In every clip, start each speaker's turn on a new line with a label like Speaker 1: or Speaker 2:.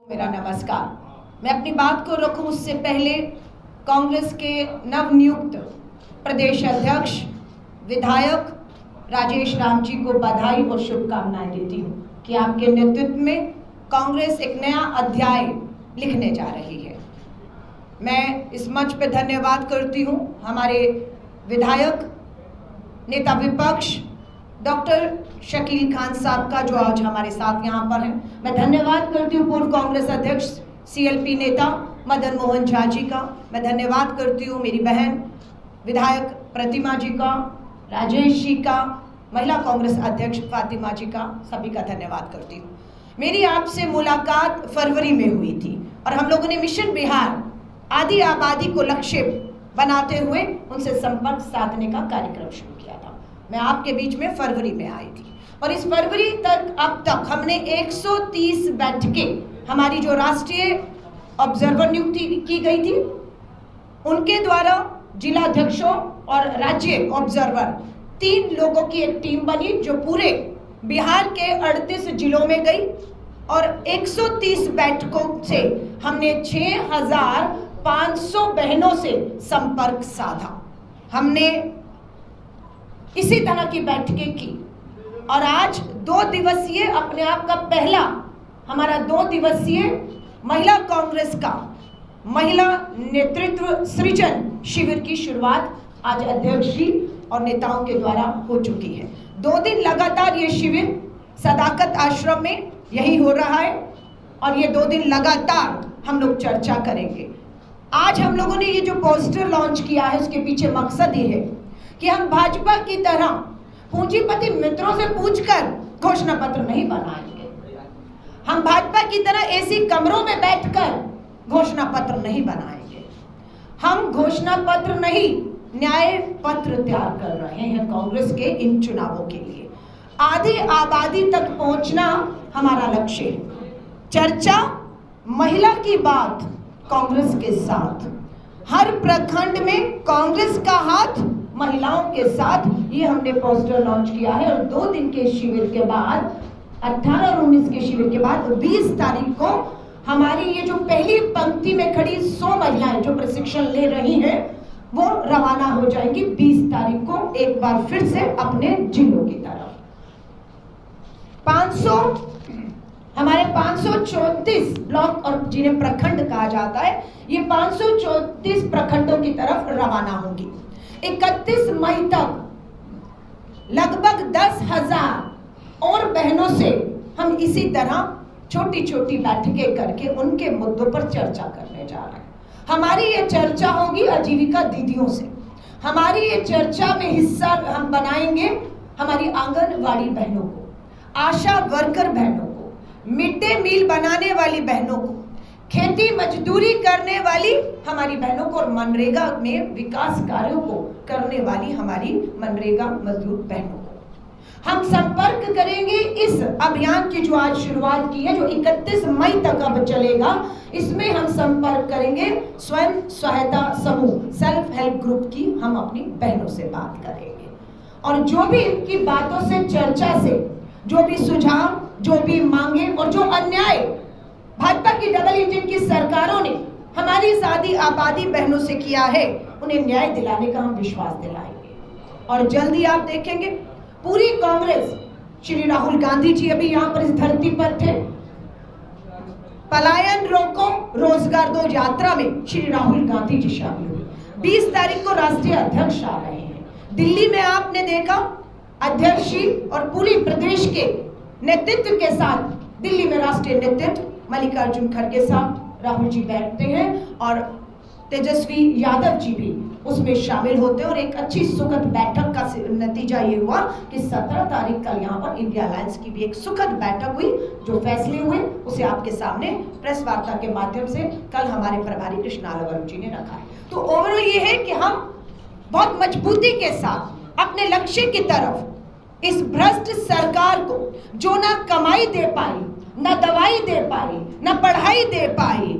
Speaker 1: मेरा नमस्कार। मैं अपनी बात को रखूं उससे पहले कांग्रेस के नवनियुक्त प्रदेश अध्यक्ष विधायक राजेश राम जी को बधाई और शुभकामनाएं देती हूं कि आपके नेतृत्व में कांग्रेस एक नया अध्याय लिखने जा रही है। मैं इस मंच पे धन्यवाद करती हूं हमारे विधायक नेता विपक्ष डॉक्टर शकील खान साहब का, जो आज हमारे साथ यहाँ पर हैं। मैं धन्यवाद करती हूँ पूर्व कांग्रेस अध्यक्ष CLP नेता मदन मोहन झा जी का। मैं धन्यवाद करती हूँ मेरी बहन विधायक प्रतिमा जी का, राजेश जी का, महिला कांग्रेस अध्यक्ष फातिमा जी का, सभी का धन्यवाद करती हूँ। मेरी आपसे मुलाकात फरवरी में हुई थी और हम लोगों ने मिशन बिहार आदि आबादी को लक्ष्य बनाते हुए उनसे संपर्क साधने का कार्यक्रम शुरू किया था। मैं आपके बीच में फरवरी में आई थी और इस फरवरी तक अब तक हमने 130 बैठकें, हमारी जो राष्ट्रीय ऑब्जर्वर नियुक्ति की गई थी उनके द्वारा जिला अध्यक्षों और राज्य ऑब्जर्वर 3 लोगों की एक टीम बनी जो पूरे बिहार के 38 जिलों में गई और 130 बैठकों से हमने 6500 बहनों से संपर्क साधा। हमने इसी तरह की बैठकें की और आज 2 दिवसीय अपने आप का पहला हमारा 2 दिवसीय महिला कांग्रेस का महिला नेतृत्व सृजन शिविर की शुरुआत आज अध्यक्ष जी और नेताओं के द्वारा हो चुकी है। 2 दिन लगातार ये शिविर सदाकत आश्रम में यही हो रहा है और ये 2 दिन लगातार हम लोग चर्चा करेंगे। आज हम लोगों ने ये जो पोस्टर लॉन्च किया है उसके पीछे मकसद ये है कि हम भाजपा की तरह पूंजीपति मित्रों से पूछकर घोषणा पत्र नहीं बनाएंगे। हम भाजपा की तरह एसी कमरों में बैठकर घोषणा पत्र नहीं बनाएंगे। हम घोषणा पत्र नहीं, न्याय पत्र तैयार कर रहे हैं कांग्रेस के इन चुनावों के लिए। आधी आबादी तक पहुंचना हमारा लक्ष्य है। चर्चा महिला की बात कांग्रेस के साथ, हर प्रखंड में कांग्रेस का हाथ महिलाओं के साथ, ये हमने पोस्टर लॉन्च किया है। और 2 दिन के शिविर के बाद 18 और 19 के शिविर के बाद 20 तारीख को हमारी ये जो पहली पंक्ति में खड़ी 100 महिलाएं जो प्रशिक्षण ले रही हैं वो रवाना हो जाएंगी 20 तारीख को एक बार फिर से अपने जिलों की तरफ। 500 हमारे 534 ब्लॉक और जिन्हें प्रखंड कहा जाता है, ये 534 प्रखंडों की तरफ रवाना होंगी। 31 मई तक लगभग 10,000 और बहनों से हम इसी तरह छोटी छोटी बैठकें करके उनके मुद्दों पर चर्चा करने जा रहे हैं। हमारी ये चर्चा होगी आजीविका दीदियों से। हमारी ये चर्चा में हिस्सा हम बनाएंगे हमारी आंगनवाड़ी बहनों को, आशा वर्कर बहनों को, मिड डे मील बनाने वाली बहनों को, खेती मजदूरी करने वाली हमारी बहनों को और मनरेगा में विकास कार्यों को करने वाली हमारी मनरेगा मजदूर बहनों को। हम संपर्क करेंगे इस अभियान की जो आज शुरुआत की है, जो 31 मई तक अब चलेगा। इसमें हम संपर्क करेंगे स्वयं सहायता समूह, सेल्फ हेल्प ग्रुप की हम अपनी बहनों से बात करेंगे और जो भी इनकी बातों से, चर्चा से, जो भी सुझाव, जो भी मांगे और जो अन्याय भाजपा की डबल इंजन की सरकारों ने हमारी सादी आबादी बहनों से किया है, उन्हें न्याय दिलाने का हम विश्वास दिलाएंगे। और जल्दी आप देखेंगे पूरी कांग्रेस, श्री राहुल गांधी जी अभी यहाँ पर इस धरती पर थे। पलायन रोको रोजगार दो यात्रा में श्री राहुल गांधी जी शामिल हुए। 20 तारीख को राष्ट्रीय अध्यक्ष आ रहे हैं। दिल्ली में आपने देखा अध्यक्ष जी और पूरी प्रदेश के नेतृत्व के साथ दिल्ली में राष्ट्रीय नेतृत्व मल्लिकार्जुन खड़गे साहब, राहुल जी बैठते हैं और तेजस्वी यादव जी भी उसमें शामिल होते हैं और एक अच्छी सुखद बैठक का नतीजा ये हुआ कि 17 तारीख कल यहाँ पर इंडिया अलायंस की भी एक सुखद बैठक हुई। जो फैसले हुए उसे आपके सामने प्रेस वार्ता के माध्यम से कल हमारे प्रभारी कृष्णाला वरुण जी ने रखा है। तो ओवरऑल ये है कि हम बहुत मजबूती के साथ अपने लक्ष्य की तरफ इस भ्रष्ट सरकार को, जो ना कमाई दे पाई, ना दवाई दे पाई, ना पढ़ाई दे पाई,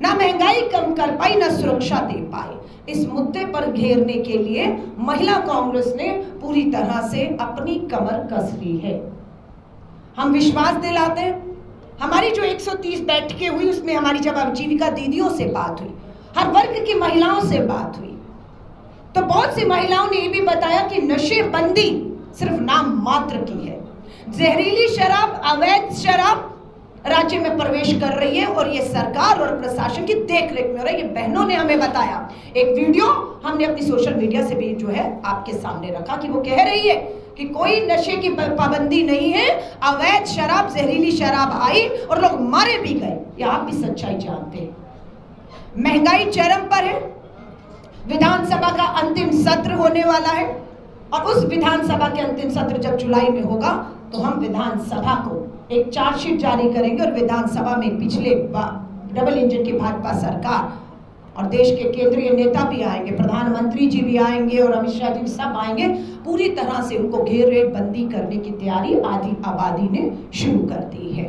Speaker 1: ना महंगाई कम कर पाई, ना सुरक्षा दे पाई, इस मुद्दे पर घेरने के लिए महिला कांग्रेस ने पूरी तरह से अपनी कमर कस ली है। हम विश्वास दिलाते हैं हमारी जो 130 बैठकें हुई उसमें हमारी जब आजीविका दीदियों से बात हुई, हर वर्ग की महिलाओं से बात हुई, तो बहुत सी महिलाओं ने ये भी बताया कि नशेबंदी सिर्फ नाम मात्र की है। जहरीली शराब, अवैध शराब राज्य में प्रवेश कर रही है और ये सरकार और प्रशासन की देखरेख में हो रहा है। ये बहनों ने हमें बताया। एक वीडियो हमने अपनी सोशल मीडिया से भी जो है आपके सामने रखा कि वो कह रही है कि कोई नशे की पाबंदी नहीं है, अवैध शराब, जहरीली शराब आई और लोग मारे भी गए। ये आप भी सच्चाई जानते हैं। महंगाई चरम पर है। विधानसभा का अंतिम सत्र होने वाला है और उस विधानसभा के अंतिम सत्र जब जुलाई में होगा तो हम विधानसभा को एक चार्जशीट जारी करेंगे और विधानसभा में पिछले डबल इंजन की भाजपा सरकार और देश के केंद्रीय नेता भी आएंगे, प्रधानमंत्री जी भी आएंगे और अमित शाह जी सब आएंगे। पूरी तरह से उनको घेरेबंदी करने की तैयारी आधी आबादी ने शुरू कर दी है।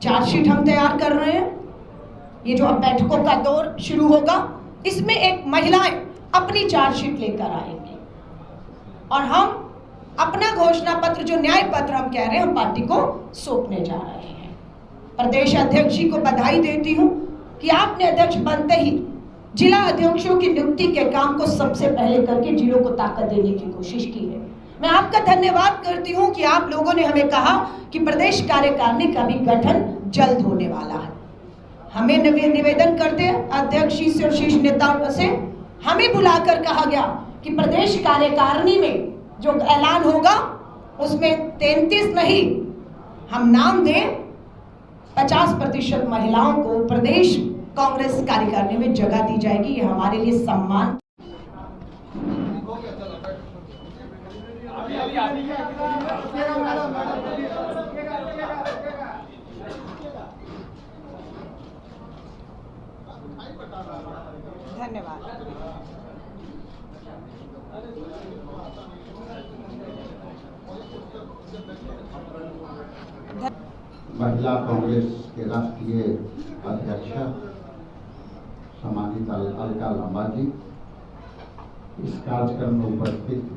Speaker 1: चार्जशीट हम तैयार कर रहे हैं। ये जो अब बैठकों का दौर शुरू होगा इसमें एक महिलाएं अपनी चार्जशीट लेकर आएंगी और हम अपना घोषणा पत्र, जो न्याय पत्र हम कह रहे हैं, हम पार्टी को सौंपने जा रहे हैं। प्रदेश अध्यक्ष जी को बधाई देती हूं कि आपने अध्यक्ष बनते ही जिला अध्यक्षों की नियुक्ति के काम को सबसे पहले करके जिलों को ताकत देने की कोशिश की है। मैं आपका धन्यवाद करती हूं कि आप लोगों ने हमें कहा कि प्रदेश कार्यकारिणी का भी गठन जल्द होने वाला है। हमें निवेदन करते हैं अध्यक्ष जी से और शीर्ष नेताओं से, हमें बुलाकर कहा गया कि प्रदेश कार्यकारिणी में जो ऐलान होगा उसमें 33 नहीं, हम नाम दें 50% महिलाओं को प्रदेश कांग्रेस कार्यकारिणी में जगह दी जाएगी। ये हमारे लिए सम्मान। धन्यवाद।
Speaker 2: महिला कांग्रेस के राष्ट्रीय अध्यक्ष सम्मानित अलका लांबा जी, इस कार्यक्रम में उपस्थित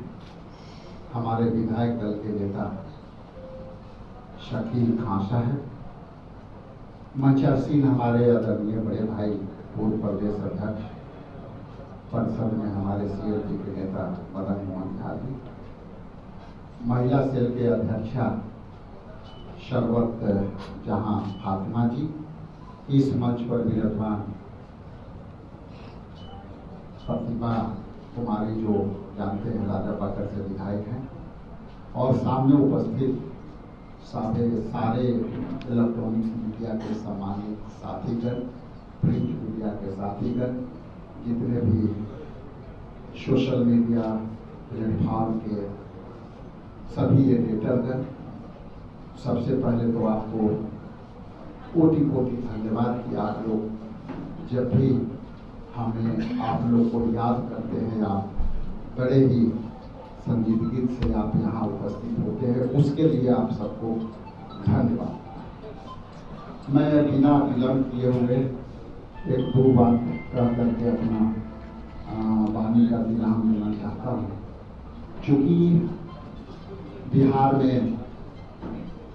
Speaker 2: हमारे विधायक दल के नेता शकील खां साहब, मंचासीन हमारे आदरणीय बड़े भाई पूर्व प्रदेश अध्यक्ष परिषद में हमारे सीएलपी के नेता मदन मोहन झा जी, महिला सेल के अध्यक्षा शरवत जहां फातिमा जी, इस मंच पर विराजमान प्रतिभा कुमारी जो जानते हैं राजापाकर से विधायक हैं, और सामने उपस्थित सारे इलेक्ट्रॉनिक्स मीडिया के सम्मानित साथीगण, प्रिंट मीडिया के साथीगण, जितने भी सोशल मीडिया प्लेटफॉर्म के सभी एडिटरगण, सबसे पहले तो आपको कोटि कोटि धन्यवाद कि आप लोग जब भी हमें आप लोग को याद करते हैं, आप बड़े ही संजीदगी से आप यहाँ उपस्थित होते हैं, उसके लिए आप सबको धन्यवाद। मैं बिना विलंब किए हुए एक दो बात कह करके अपना वाणी का विराम देना चाहता हूँ। चूँकि बिहार में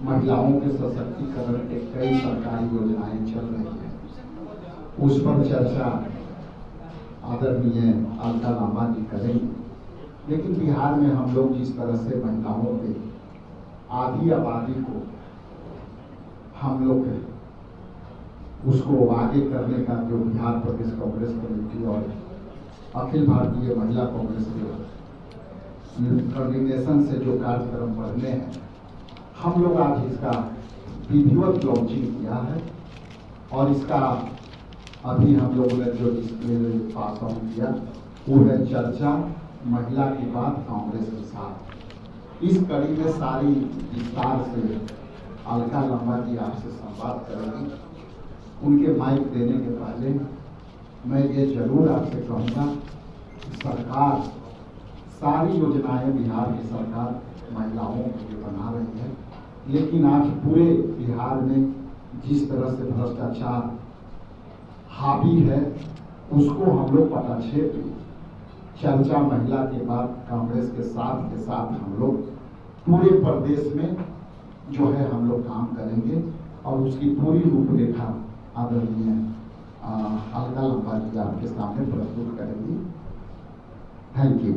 Speaker 2: महिलाओं के सशक्तिकरण के कई सरकारी योजनाएं चल रही हैं, उस पर चर्चा आदरणीय अलका लांबा जी करेंगे। लेकिन बिहार में हम लोग जिस तरह से महिलाओं के आधी आबादी को हम लोग उसको आगे करने का जो बिहार प्रदेश कांग्रेस कमेटी और अखिल भारतीय महिला कांग्रेस के कोऑर्डिनेशन से जो कार्यक्रम बढ़ने हैं, हम लोग आज इसका विधिवत लॉन्चिंग किया है और इसका अभी हम लोगों ने जो डिस्प्ले पास ऑन किया वो है चर्चा महिला की बात कांग्रेस के साथ। इस कड़ी में सारी विस्तार से अलका लांबा जी आपसे संवाद करेंगी। उनके माइक देने के पहले मैं ये जरूर आपसे कहूँगा कि सरकार सारी योजनाएं बिहार की सरकार महिलाओं के लिए बना रही है, लेकिन आज पूरे बिहार में जिस तरह से भ्रष्टाचार हावी है उसको हम लोग पटाक्षेप चर्चा महिला के बाद कांग्रेस के साथ हम लोग पूरे प्रदेश में जो है हम लोग काम करेंगे और उसकी पूरी रूपरेखा आदरणीय अलका लंबा जी आपके सामने प्रस्तुत करेंगी। Thank you.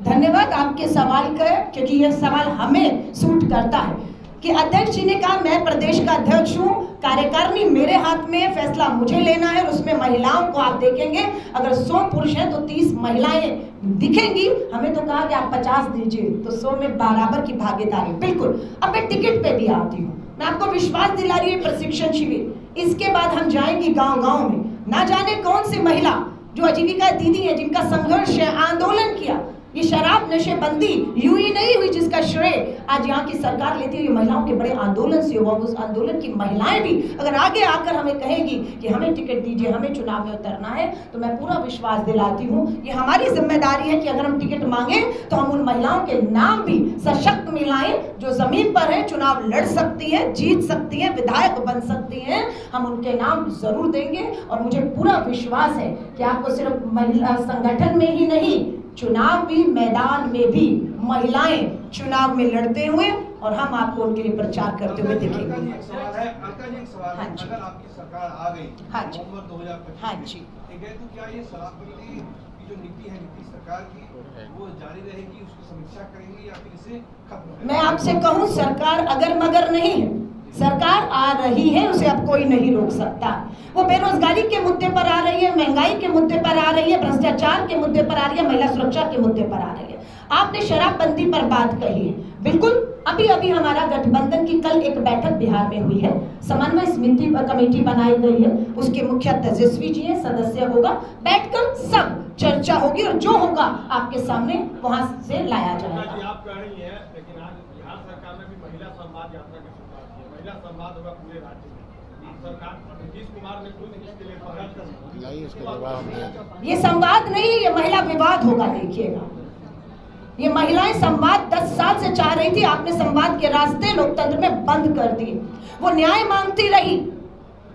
Speaker 1: धन्यवाद आपके सवाल का, क्योंकि यह सवाल हमें सूट करता है कि अध्यक्ष जी ने कहा मैं प्रदेश का अध्यक्ष हूँ, कार्यकारिणी मेरे हाथ में है, फैसला मुझे लेना है। और उसमें महिलाओं को आप देखेंगे, अगर 100 पुरुष हैं तो 30 महिलाएं दिखेंगी। हमें तो कहा कि आप 50 दीजिए, तो 100 में बराबर की भागीदारी। बिल्कुल। अब मैं टिकट पे भी आती हूँ, मैं आपको विश्वास दिला रही हूँ प्रशिक्षण शिविर, इसके बाद हम जाएंगे गाँव-गाँव में। ना जाने कौन सी महिला जो आजीविका दीदी है, जिनका संघर्ष है, आंदोलन किया, ये शराब नशेबंदी यूं ही नहीं हुई जिसका श्रेय आज यहाँ की सरकार लेती है। ये महिलाओं के बड़े आंदोलन से हुआ। उस आंदोलन की महिलाएं भी अगर आगे आकर हमें कहेंगी कि हमें टिकट दीजिए, हमें चुनाव में उतरना है, तो मैं पूरा विश्वास दिलाती हूँ ये हमारी जिम्मेदारी है कि अगर हम टिकट मांगे तो हम उन महिलाओं के नाम भी सशक्त महिलाएं जो जमीन पर है, चुनाव लड़ सकती है, जीत सकती है, विधायक बन सकती हैं, हम उनके नाम जरूर देंगे। और मुझे पूरा विश्वास है कि आपको सिर्फ महिला संगठन में ही नहीं, चुनावी मैदान में भी महिलाएं चुनाव में लड़ते हुए और हम आपको उनके लिए प्रचार करते हुए दिखेंगे। हाँ जी।
Speaker 3: अगर आपकी सरकार आ गई,
Speaker 1: हाँ जी,
Speaker 3: नवंबर 2025,
Speaker 1: हाँ जी,
Speaker 3: ठीक है, तो क्या ये शराबबंदी की जो नीति है नीतीश सरकार की, वो जारी रहेगी, उसकी समीक्षा करेंगे या फिर इसे खत्म?
Speaker 1: मैं आपसे कहूं, सरकार अगर मगर नहीं है, सरकार आ रही है, उसे अब कोई नहीं रोक सकता। वो बेरोजगारी के मुद्दे पर आ रही है, महंगाई के मुद्दे पर आ रही है, भ्रष्टाचार के मुद्दे पर आ रही है, महिला सुरक्षा के मुद्दे पर आ रही है। आपने शराबबंदी पर बात कही है, बिल्कुल। अभी अभी हमारा गठबंधन की कल एक बैठक बिहार में हुई है, समन्वय समिति कमेटी बनाई गई है, उसके मुखिया तेजस्वी जी हैं, सदस्य होगा, बैठकर सब चर्चा होगी और जो होगा आपके सामने वहां से लाया जाएगा।
Speaker 3: आप कह रही हैं, लेकिन आज बिहार सरकार ने भी महिला संवाद यात्रा की शुरुआत की है। महिला संवाद होगा पूरे राज्य में। सरकार नीतीश कुमार ने खुद इसके लिए पहल कर,
Speaker 1: ये संवाद नहीं, ये महिला विवाद होगा। देखिएगा, ये महिलाएं संवाद 10 साल से चाह रही थी, आपने संवाद के रास्ते लोकतंत्र में बंद कर दिए। वो न्याय मांगती रही,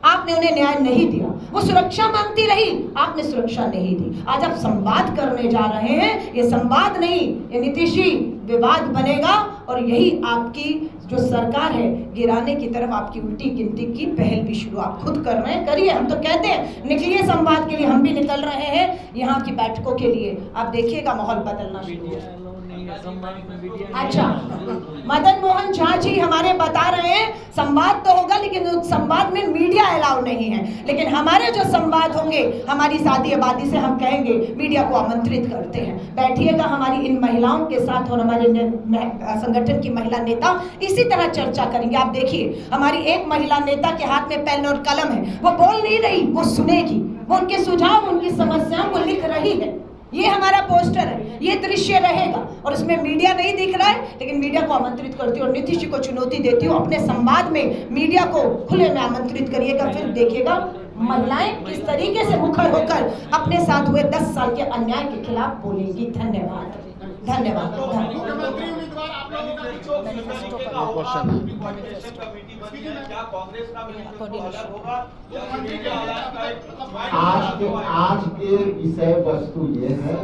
Speaker 1: आपने उन्हें न्याय नहीं दिया। वो सुरक्षा मांगती रही, आपने सुरक्षा नहीं दी। आज आप संवाद करने जा रहे हैं, ये संवाद नहीं, ये नीतीश जी विवाद बनेगा। और यही आपकी जो सरकार है, गिराने की तरफ आपकी उल्टी गिनती की पहल भी शुरू आप खुद कर रहे हैं। करिए, हम तो कहते हैं निकलिए संवाद के लिए, हम भी निकल रहे हैं यहाँ की बैठकों के लिए। आप देखिएगा माहौल बदलना शुरू हो। अच्छा, मदन मोहन झा जी हमारे बता रहे हैं संवाद तो होगा, लेकिन उस संवाद में मीडिया अलाउ नहीं है। लेकिन हमारे जो संवाद होंगे, हमारी शादी आबादी से हम कहेंगे, मीडिया को आमंत्रित करते हैं, बैठिएगा हमारी इन महिलाओं के साथ और हमारे संगठन की महिला नेता इसी तरह चर्चा करेंगे। आप देखिए, हमारी एक महिला नेता के हाथ में पेन और कलम है, वो बोल नहीं रही, वो सुनेगी, वो उनके सुझाव, उनकी समस्याओं को लिख रही है। ये हमारा पोस्टर है, ये दृश्य रहेगा और उसमें मीडिया नहीं दिख रहा है, लेकिन मीडिया को आमंत्रित करती हूँ और नीतीश जी को चुनौती देती हूँ, अपने संवाद में मीडिया को खुले में आमंत्रित करिएगा। फिर देखिएगा महिलाएं किस तरीके से मुखर होकर अपने साथ हुए 10 साल के अन्याय के खिलाफ बोलेंगी। धन्यवाद, धन्यवाद।
Speaker 2: आज के विषय वस्तु ये है,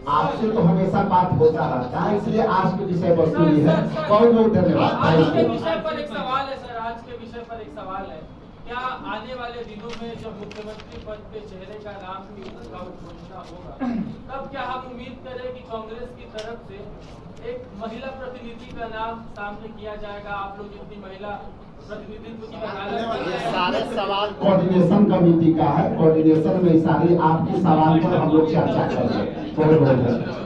Speaker 2: आपसे तो हमेशा बात होता रहता है, इसलिए आज के विषय वस्तु ये है। बहुत बहुत धन्यवाद।
Speaker 4: आज के विषय पर एक सवाल है सर, आज के विषय पर एक सवाल है, क्या आने वाले दिनों में जब मुख्यमंत्री पद के चेहरे का नाम की घोषणा होगा, तब क्या हम उम्मीद करें कि कांग्रेस की तरफ से एक महिला प्रतिनिधि का नाम सामने किया जाएगा? आप लोग जितनी महिला प्रतिनिधित्व की
Speaker 2: सारे सवाल कोऑर्डिनेशन कमेटी का है, कोऑर्डिनेशन में सारे आपके सवाल पर हम लोग चर्चा करेंगे।